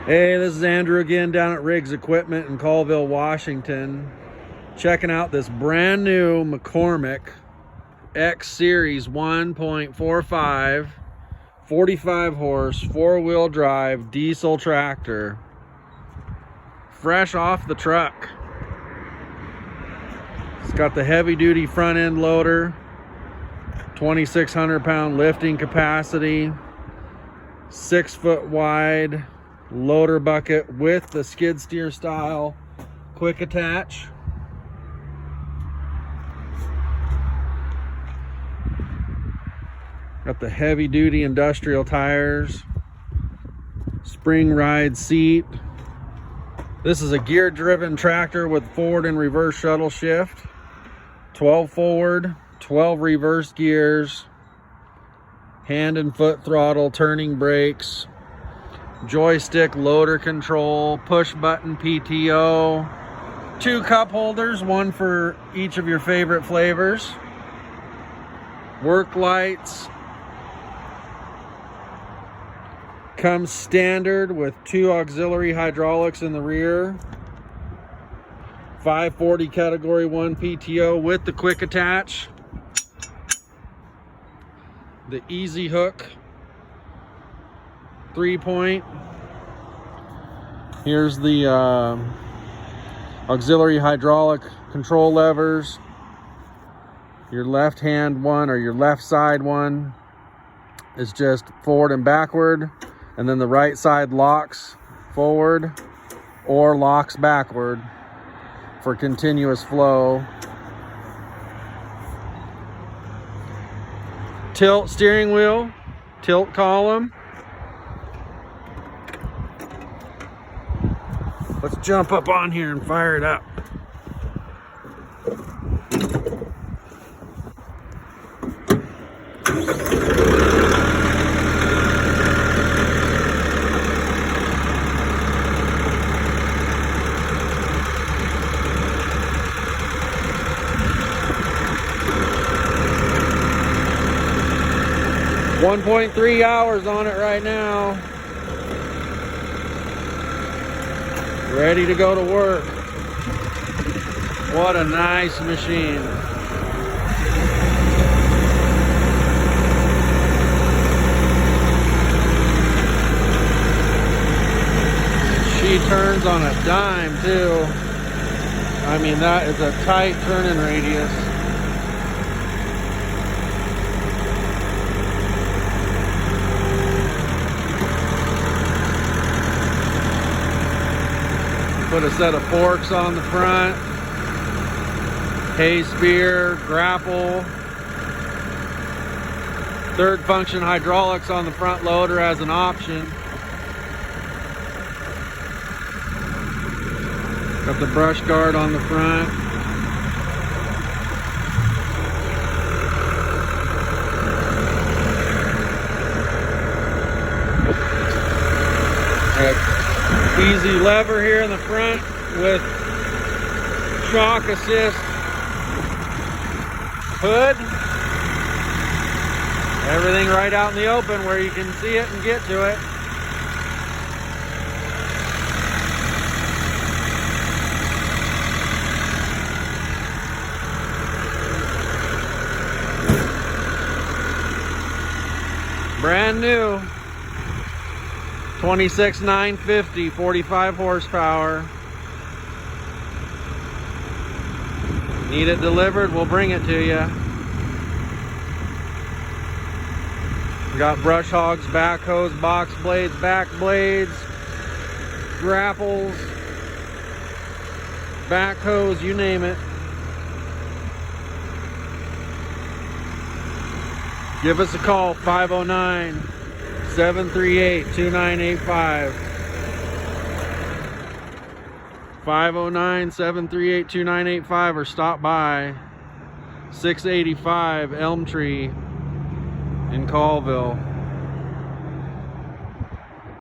Hey, this is Andrew again down at Riggs Equipment in Colville, Washington. Checking out this brand new McCormick X Series 1.45, 45 horse, 4-wheel drive diesel tractor. Fresh off the truck. It's got the heavy duty front end loader, 2,600 pound lifting capacity, 6 foot wide loader bucket with the skid steer style quick attach. Got the heavy duty industrial tires, spring ride seat. This is a gear driven tractor with forward and reverse shuttle shift, 12 forward, 12 reverse gears, hand and foot throttle, turning brakes, joystick loader control, push button PTO, 2 cup holders, one for each of your favorite flavors, work lights. Comes standard with 2 auxiliary hydraulics in the rear, 540 category 1 PTO with the quick attach, the easy hook 3-point. Here's the auxiliary hydraulic control levers. Your left hand one or your left side one is just forward and backward, and then the right side locks forward or locks backward for continuous flow. Tilt steering wheel, tilt column. Let's jump up on here and fire it up. .3 hours on it right now. Ready to go to work. What a nice machine. She turns on a dime too. I mean, that is a tight turning radius. Put a set of forks on the front, hay spear, grapple, third function hydraulics on the front loader as an option. Got the brush guard on the front. Easy lever here in the front with shock assist hood. Everything right out in the open where you can see it and get to it. Brand new. 26,950, 45 horsepower. Need it delivered, we'll bring it to you. Got brush hogs, backhoes, box blades, back blades, grapples, backhoes, you name it. Give us a call, 509-738-2985. 509-738-2985, or stop by 685 Elm Tree in Colville.